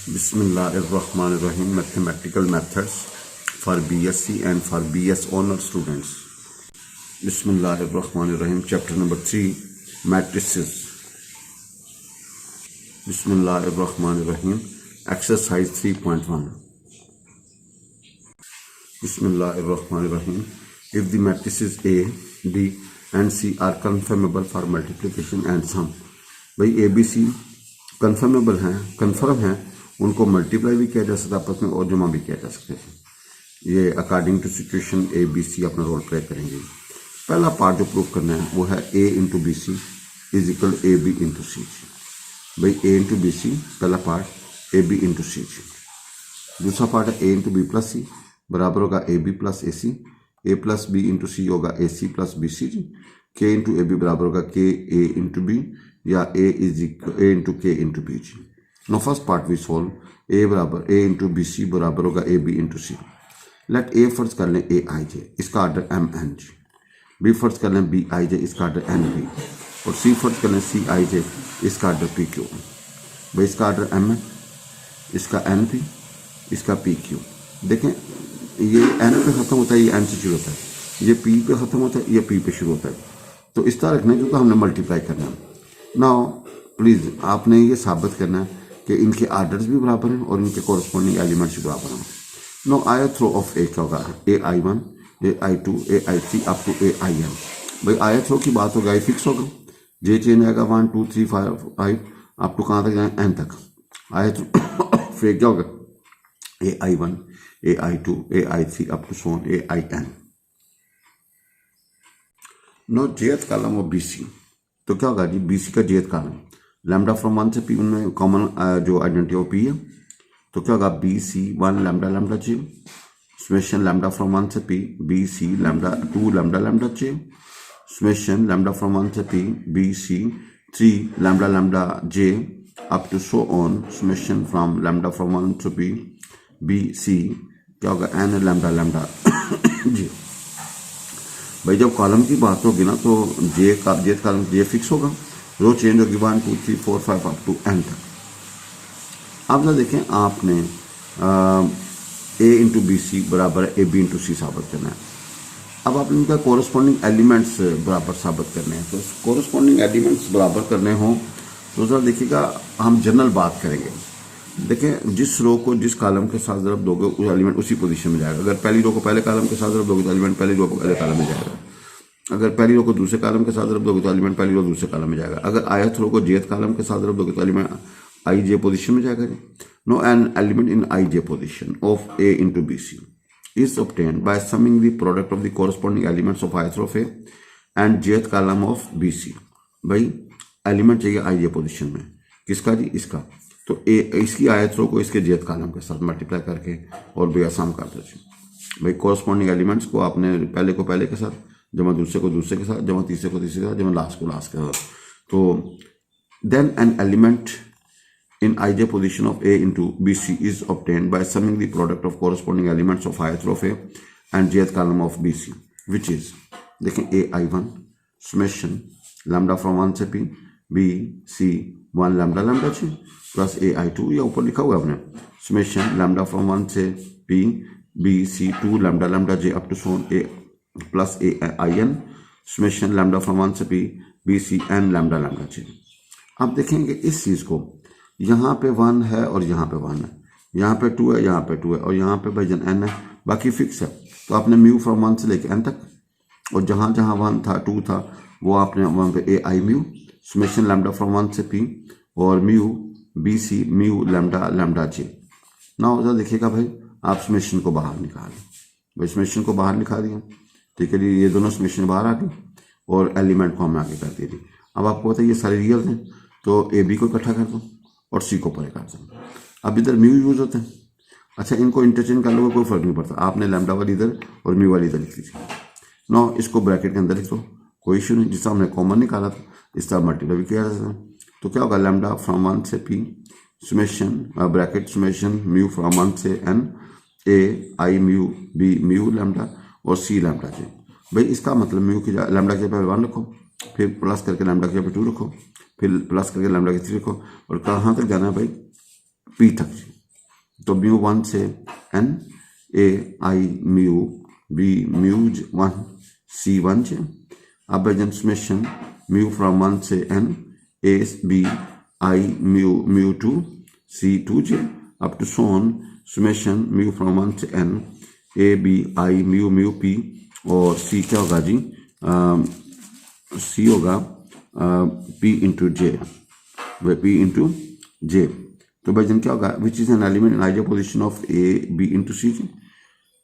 Bismillahirrahmanirrahim. Mathematical methods for BSc and for BS honor students. Bismillahirrahmanirrahim. Chapter number 3, matrices. Bismillahirrahmanirrahim. Exercise 3.1. Bismillahirrahmanirrahim. If the matrices A, B and C are conformable for multiplication and sum. भाई A, B, C conformable हैं, confirm हैं, उनको multiply भी किया जा सकता है आपस में और जमा भी किया जा सकता है। ये according to situation A, B, C अपना रोल प्ले करेंगे। पहला पार्ट जो प्रूव करना है वो है A into B C is equal A B into C. भाई A इंटू बी सी पहला part A B into C. दूसरा पार्ट है A into B plus C बराबर होगा A B plus A C. A plus B into C होगा A C plus B C जी। के into A B बराबर होगा के ए इंटू बी या A is equal A into के इंटू बी जी। Now first part we solve A बराबर A into B C बराबर होगा A B into C. Let A फर्ज कर लें ए आई जे, इसका आर्डर एम एन जी। बी फर्ज कर लें बी आई जे, इसका आर्डर एन बी। और सी फर्ज कर लें सी आई जे, इसका आर्डर पी क्यू। भाई इसका आर्डर एम एन, इसका एन पी, इसका पी क्यू। देखें ये एन पे ख़त्म होता है, ये एन से शुरू होता है, ये पी पे ख़त्म होता है, ये पी पे शुरू होता है। तो इस तरह रखना है क्योंकि हमने मल्टीप्लाई करना है। नाउ प्लीज़ आपने ये साबित करना है कि इनके आर्डर्स भी बराबर हैं और इनके कॉरस्पॉन्डिंग एलिमेंट्स भी बराबर हैं। Now ith row of A क्या होगा, A I one, A I two, A I three up to A I N. भाई आई थ्रो की बात होगा, आई फिक्स होगा, जे चेंज आएगा 1 2 3 4 5 अप टू कहाँ तक जाए एन तक। आई थ्रो फिर क्या होगा, A I one, A I two, A I three up to Son A I N. Now jth column of B C, तो क्या होगा जी, बी सी का जेथ कॉलम लैम्डा फ्रॉम 1 से पी, उनमें कॉमन जो आइडेंटिटी वो पी है। तो क्या होगा B C 1 lambda lambda J summation lambda from 1 से P B C lambda 2 lambda lambda J summation lambda from 1 से P B C 3 lambda lambda J up to so on summation from lambda from 1 to P B C क्या होगा N lambda lambda जे। भाई जब column की बात होगी ना तो जे का जे कॉलम जे फिक्स होगा, रो चेंज होगी 1 2 3 4 5 अप टू एन तक। अब जरा देखें आपने ए इंटू बी सी बराबर ए बी इंटू सी साबित करना है। अब आपने इनका कोरस्पॉन्डिंग एलिमेंट्स बराबर साबित करने हैं। तो कोरस्पॉन्डिंग एलिमेंट्स बराबर करने हों तो जरा देखिएगा हम जनरल बात करेंगे। देखें जिस रो को जिस कॉलम के साथ ज़रब दोगे उस एलिमेंट उसी पोजीशन में जाएगा। अगर पहली रो को पहले कॉलम के साथ ज़रब दोगे तो एलिमेंट पहली रो को पहले कॉलम में जाएगा। अगर पहली रो को दूसरे कॉलम के साथ ज़रब दोगे तो एलिमेंट पहली रो दूसरे कॉलम में जाएगा। अगर आयत रो को जेथ कॉलम के साथ ज़रब दोगे तो एलिमेंट आई जे पोजीशन में जाएगा। Now N element in I J position of A into B C is obtained by summing the product of the corresponding elements of ith of A and jth column of B C. भाई element चाहिए आई J position में, किसका जी, इसका। तो ए इसकी आयत रो को इसके जेथ कॉलम के साथ मल्टीप्लाई करके और बेआसाम कर दीजिए। भाई कोरस्पॉन्डिंग एलिमेंट्स को आपने पहले को पहले के साथ जमा दूसरे को दूसरे के साथ जमा तीसरे को तीसरे के साथ जमा लास्ट को लास्ट के साथ। तो then an element in ij position of a into bc is obtained by summing the product of corresponding elements of ith row of a and jth column of bc which is देखें a i1 summation lambda from 1 से p b c 1 lambda lambda c plus a i2 या ऊपर लिखा हुआ है आपने summation lambda from 1 से p b c 2 lambda lambda j up to so on a plus a in summation lambda from 1 से p b c n lambda lambda j। आप देखेंगे इस चीज को यहाँ पे 1 है और यहाँ पे 1 है, यहाँ पे 2 है, यहाँ पे 2 है और यहाँ पे भाईजान n है, बाकी फिक्स है। तो आपने म्यू फ्रॉम 1 से लेके n तक और जहाँ जहाँ 1 था 2 था वो आपने वहाँ पे A I mu summation lambda from 1 से p और mu B C mu lambda lambda J. ना उधर देखिएगा भाई आप समेशन को बाहर निकालें। भाई समेशन को बाहर निकाल दिया, ठीक है जी, ये दोनों समेशन बाहर आ गई और एलिमेंट को हमने आगे कर दिया जी। अब आपको पता है ये सारे रियल हैं तो ए बी को इकट्ठा कर दो और सी को परे कर दो। अब इधर म्यू यूज होते हैं, अच्छा इनको इंटरचेंज कर लो कोई फर्क नहीं पड़ता। आपने लैम्डा वाली इधर और म्यू वाली इधर लिख लीजिए। नो इसको ब्रैकेट के अंदर लिख दो, कोई इशू नहीं। जिस तरह हमने कॉमन निकाला था इस तरह मल्टीप्लाई भी किया जा सकता है। तो क्या होगा लैम्डा फ्रॉम 1 से P summation bracket summation mu from 1 से N A I mu B mu lambda और सी लैम्डा जे। भाई इसका मतलब म्यू की लैम्डा के पहले 1 रखो, फिर प्लस करके लैम्डा के पे 2 रखो, फिर प्लस करके लैम्डा के 3 रखो और कहाँ तक जाना है भाई, पी तक। तो म्यू 1 से n, A I mu B mu 1 सी 1 છે। अब भाईजान समेशन म्यू फ्रॉम 1 से n A B I mu mu 2 C 2 છે। Up to so on summation mu from 1 से n A B I mu mu P और सी क्या होगा जी, सी होगा P into J, P into J. तो भाईजान क्या होगा, which is an element in ideal position of A B into C,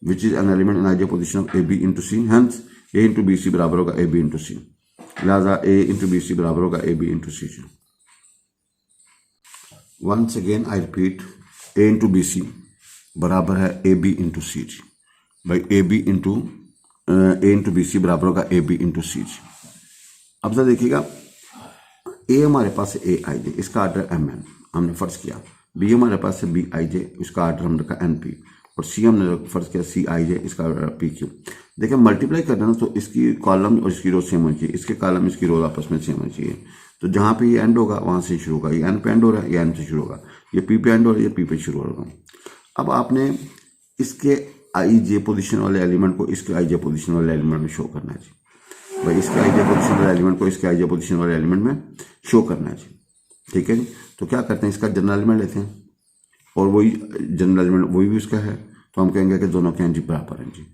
which is an element in ideal position of A B into C, hence A into B C बराबर होगा A B into सी, लिहाजा ए into B C बराबर होगा A B into C. Once again I repeat, A into B C बराबर है ए B into सी जी, भाई ए into B C बराबर होगा ए बी इंटू सी जी। अब जरा देखिएगा, ए हमारे पास है ए आई जे, इसका आर्डर एम एन हमने फर्ज किया, बी हमारे पास है बी आई जे, इसका आर्डर हमने रखा एन पी, और सी हमने फर्ज किया सी आई जे, इसका पी क्यू। देखिए मल्टीप्लाई करना तो इसकी कॉलम और इसकी रो सेम होनी चाहिए, इसके कॉलम इसकी रो आपस में सेम होनी चाहिए। तो जहाँ पे ये एंड होगा वहाँ से शुरू होगा, ये एन पे एंड हो रहा है, ये एन से शुरू होगा, ये पी पे एंड हो रहा है, ये पी पे शुरू होगा। अब आपने इसके आई जे पोजिशन वाले एलिमेंट को इसके आई जे पोजिशन वाले एलिमेंट में शो करना है जी, भाई इसके आई जे पोजिशन वाले एलिमेंट को इसके आई जे पोजिशन वाले एलिमेंट में शो करना है जी, ठीक है जी। तो क्या करते हैं, इसका जनरल एलिमेंट लेते हैं और वही जनरल एलिमेंट वही भी उसका है, तो हम कहेंगे कि दोनों के एन जी बराबर हैं जी।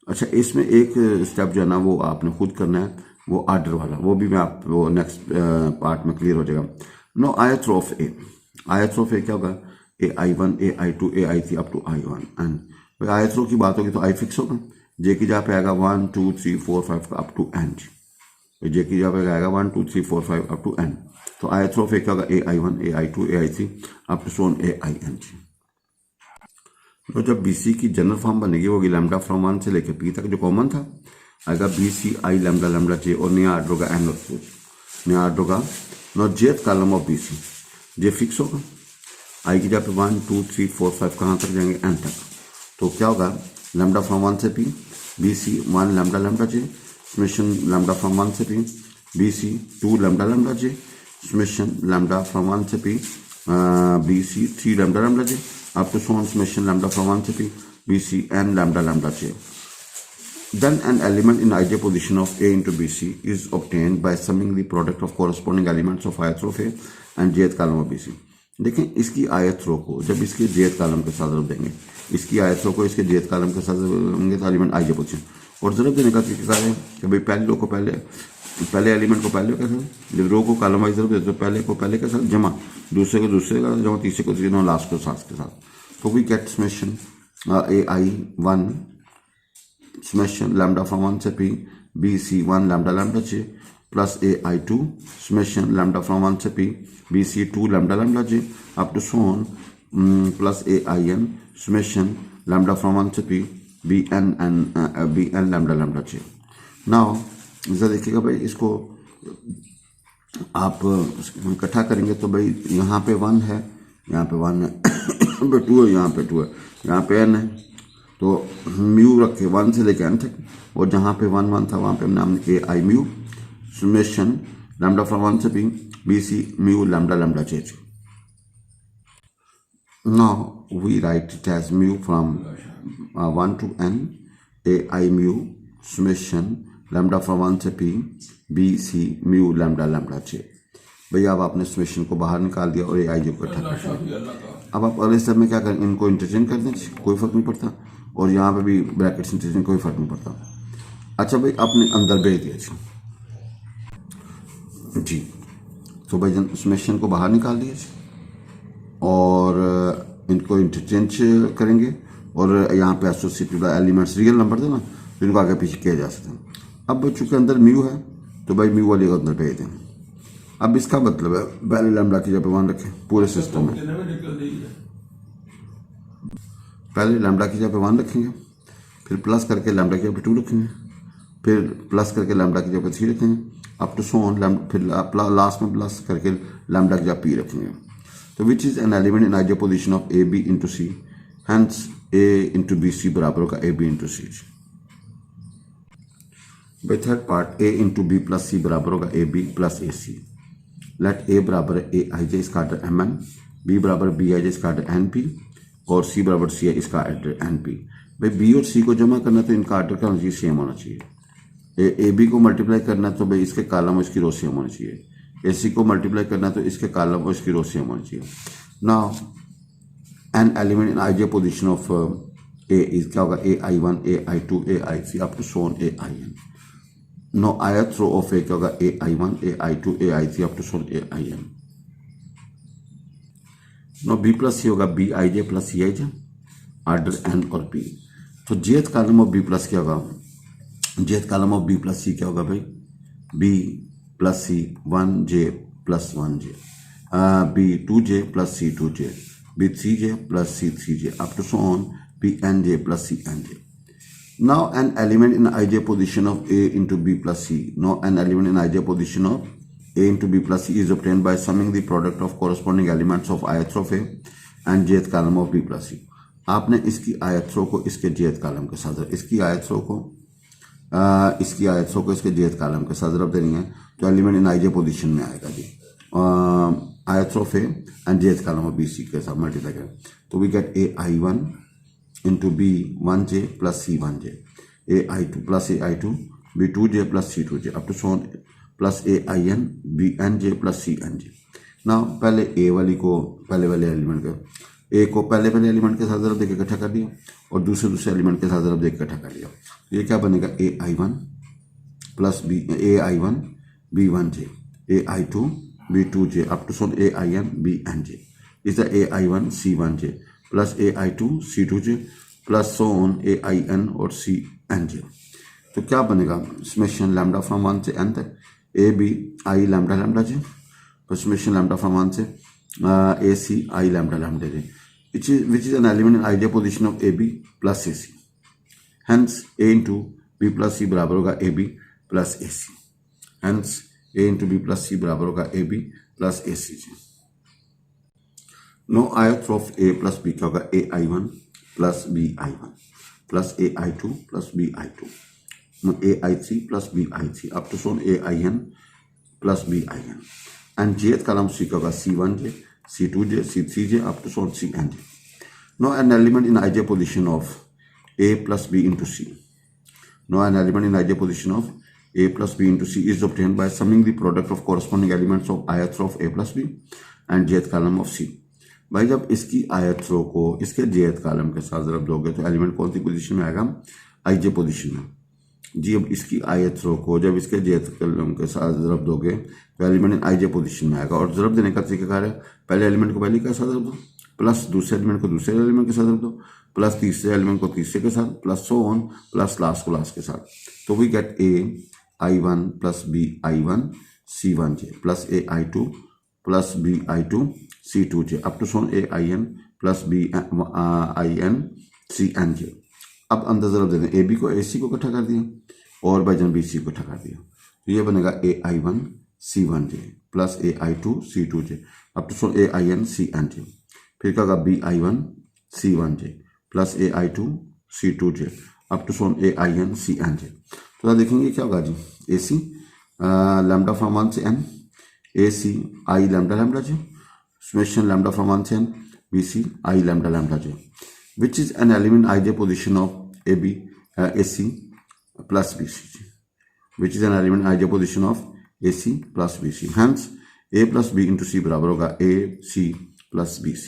अच्छा, इसमें एक स्टेप जो है ना वो आपने खुद करना है, वो आर्डर वाला, वो भी मैं आप वो नेक्स्ट पार्ट में क्लियर हो जाएगा। नो आयत ऑफ ए, आयत ऑफ ए क्या होगा, A I 1 A I 2 A I 3 up to I 1 N. भाई आयत रो की बात होगी तो आई फिक्स होगा, जे की जगह पे आएगा 1 2 3 4 5 अप टू एन जी, जे की जगह पे आएगा 1 2 3 4 5 अप टू एन। तो आयत ऑफ ए क्या होगा, A I 1 A I 2 A I 3 up to Son A I N जी। तो जब बी सी की जनरल फॉर्म बनेगी वो होगी लैम्डा फ्रॉम 1 से लेकर पी तक, जो कॉमन था आएगा B C I lambda lambda जे, और नया आर्डर होगा एन और नया आर्डर होगा नो jth column of B C, J fix होगा, आई की जगह पे 1 2 3 4 5 कहाँ तक जाएंगे, एन तक। तो क्या होगा, लैम्डा फ्रॉम 1 से P B C 1 lambda lambda J, summation lambda from 1 से P B C 2 lambda lambda J, summation lambda from 1 से P B C 3 lambda lambda J, up to soon summation lambda from 1 to p bc and lambda lambda j. Then an element in ij position of a into bc is obtained by summing the product of corresponding elements of ith row of a and jth column of bc. देखें इसकी आयत रो को जब इसके jth column के साथ ज़रूर देंगे, इसकी आयत रो को इसके jth कॉलम के साथ देंगे तो एलिमेंट आई जे पोजिशन, और ज़रूर देने का तरीका है कि भाई पहले रो को पहले एलिमेंट को पहले के साथ, जब रो को कॉलम वाइज जरूर देते तो पहले को पहले के साथ जमा, दूसरे को दूसरे का जमा, तीसरे को तीसरे, लास्ट को साथ के साथ। तो we get summation A I 1 summation lambda from 1 से P B C 1 lambda lambda J plus A I 2 summation lambda from 1 से P B C 2 lambda lambda J up to so on plus A I N summation lambda from 1 से P B N lambda lambda J. Now जरा देखिएगा भाई, इसको आप इकट्ठा करेंगे तो भाई यहाँ पे 1 है, यहाँ पे 1 है, यहाँ पे 2 है, यहाँ पे 2 है, यहाँ पे n है, तो म्यू रखे 1 से लेकर n तक, और जहाँ पे 1 1 था वहाँ पे हमने A I mu summation lambda from 1 से P B C mu lambda lambda J. Now we write it as mu from 1 to n A I mu summation lambda from 1 से P B C mu lambda lambda J. भैया अब आपने summation को बाहर निकाल दिया और ए आई जे को इकट्ठा कर दिया। अब आप अगले स्टेप में क्या करें, इनको इंटरचेंज कर दें, कोई फर्क नहीं पड़ता, और यहाँ पे भी ब्रैकेट्स इंटरचेंज कोई फर्क नहीं पड़ता। अच्छा भाई आपने अंदर भेज दिया जी, तो भाई समेशन को बाहर निकाल दिया और इनको इंटरचेंज करेंगे, और यहाँ पे एसोसिएटेड एलिमेंट्स रियल नंबर थे ना, तो इनको आगे पीछे किया जा सकता है। अब चूंकि अंदर म्यू है तो भाई म्यू वाले को अंदर भेज दें। अब इसका मतलब है पहले लैम्डा की जगह पे 1 रखें पूरे सिस्टम में, पहले लैम्डा की जगह पे 1 रखेंगे, फिर प्लस करके लैम्डा की जगह पे 2 रखेंगे, फिर प्लस करके लैम्डा की जगह पे 3 रखेंगे, अप टू सोन, फिर लास्ट में प्लस करके लैम्डा की जगह p रखेंगे। तो which is an element in ideal position of A B into C, hence A into B C बराबर होगा ए बी इंटू सी। भाई third part A into B plus C बराबर होगा A B plus A C. Let A बराबर A I J इसका order M N, B बराबर B I J इसका order N P, और सी बराबर सी है इसका एड्रेस एन पी। भाई बी और सी को जमा करना तो इनका आर्डर क्या होना चाहिए, सेम होना चाहिए। ए बी को मल्टीप्लाई करना तो भाई इसके कॉलम और इसकी रो सेम होनी चाहिए। ए सी को मल्टीप्लाई करना तो इसके कॉलम और इसकी रो सेम होनी चाहिए। Now an element in I J position of A is क्या होगा, A I one, A I two, A I three up to so on A I N. Now ith row of A क्या होगा, A I one, A I two, A I three up to so on A I N. Now B plus C होगा B I J plus C I J, order N और B. तो jth column of B plus क्या होगा, jth column of B plus C क्या होगा भाई, B plus C one J plus one J, B two J plus C two J, B three J plus C three J up to so on B N J plus C N J. Now an element in ij position of a into b plus c. Now an element in ij position of a into b plus c is obtained by summing the product of corresponding elements of ith row of a and jth column of b plus c. आपने इसकी ith row को इसके jth column के साथ, इसकी ith row को इसके jth column के साथ जब देनी है तो एलिमेंट इन ij पोजीशन में आएगा जी, ith row of a and jth column of b c के साथ मल्टीप्लाई करें तो we get a i one into b 1j plus c 1j, a i2 plus a i2, b 2j plus c 2j up to so on plus a i n b n j plus c n j। now पहले a वाली को पहले वाले element के a को पहले element के साथ जरा देके इकट्ठा कर दिया और दूसरे एलिमेंट के साथ जरा देके इकट्ठा कर लिया। ये क्या बनेगा, a i1 plus b a i1 b 1j, a i2 b 2j up to so on a i n b n j is the a i1 c 1j plus A I two C two J plus so on A I N और C N J. तो क्या बनेगा, summation lambda from one से N तक A B I lambda lambda J, तो summation lambda from one से A C I lambda lambda J which is an element in I J position of A B plus A C. Hence A into B plus C बराबर होगा A B plus A C. Hence A into B plus C बराबर होगा A B plus A C जी। Now ith row of a plus b क्या होगा, a i1 plus b i1 plus a i2 plus b i2, no a i3 plus b i3 up to so on a in plus b in and jth column c क्या होगा, c1j, c2j, c3j up to so on c n j। now an element in ij position of a plus b into c, now an element in ij position of a plus b into c is obtained by summing the product of corresponding elements of ith row of a plus b and jth column of c। भाई जब इसकी ith रो को इसके jth column के साथ जब दोगे तो एलिमेंट कौन सी पोजीशन में आएगा, ij पोजीशन में जी। अब इसकी ith रो को जब इसके jth कॉलम के साथ जब दोगे तो एलिमेंट ij पोजीशन में आएगा। और जब देने का तरीका है, पहले एलिमेंट को पहले के साथ जब दो, प्लस दूसरे एलिमेंट को दूसरे एलिमेंट के साथ जब दो, प्लस तीसरे एलिमेंट को तीसरे के साथ, plus so on, plus last को लास्ट के साथ। तो we get A I one plus B I one C one J plus A I two plus B I two C two J up to Son A I N plus B I N C N J. अब अंदर जरूर दे दें, A B को ए सी को इकट्ठा कर दिया और भाईजान बी सी को इकट्ठा कर दिया तो ये बनेगा A I one C one J plus A I two C two J up to Son A I N C N J. फिर क्या होगा, B I one C one J plus A I two C two J up to Son A I N C N J. तो देखेंगे क्या होगा जी, A C lambda from one से N, A C I lambda lambda J, summation lambda from 1 to n bc I lambda lambda j, which is an element ij position of ab ac plus bc, which is an element ij position of ac plus bc। hence a plus b into c बराबर होगा a c plus bc।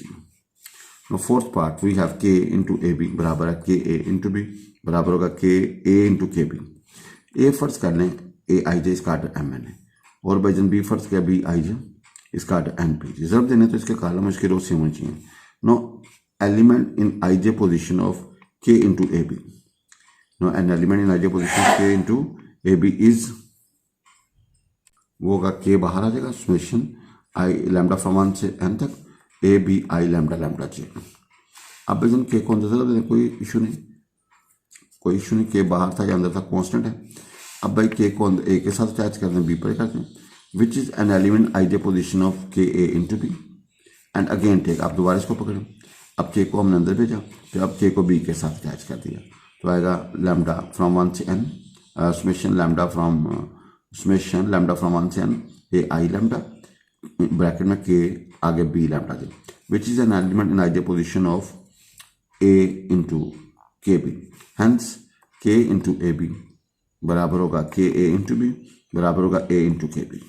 now fourth part we have k into ab बराबर है k a into b बराबर होगा k a into kb। a फर्ज कर लें a i j इसका आर्डर m n है और भाईजान b फर्ज किया b i j इसका एन पी। रिजर्व देने तो इसके कॉलम इसके रो सेम होनी चाहिए। Now element in I J position of K into A B, now N element in I J position K into A B is, वो होगा K बाहर आ जाएगा, summation I lambda from one से N तक A B I lambda lambda J. अब भाईजान के को अंदर देने कोई इशू नहीं, कोई इशू नहीं, के बाहर था या अंदर था, कॉन्स्टेंट है। अब भाई के को अंदर ए के साथ अटैच कर दें, बी पर करते हैं, which is an element ij position of k a into b and again take, आप दोबारा इसको पकड़ें, अब k को हमने अंदर भेजा फिर अब k को b के साथ अटैच कर दिया तो आएगा लैम्डा फ्रॉम वन से n summation lambda from one से n A I lambda bracket में k आगे b lambda they, which is an element in ij position of A into के बी। हेंस के इंटू ए बी बराबर होगा के ए into B बराबर होगा ए इंटू के बी।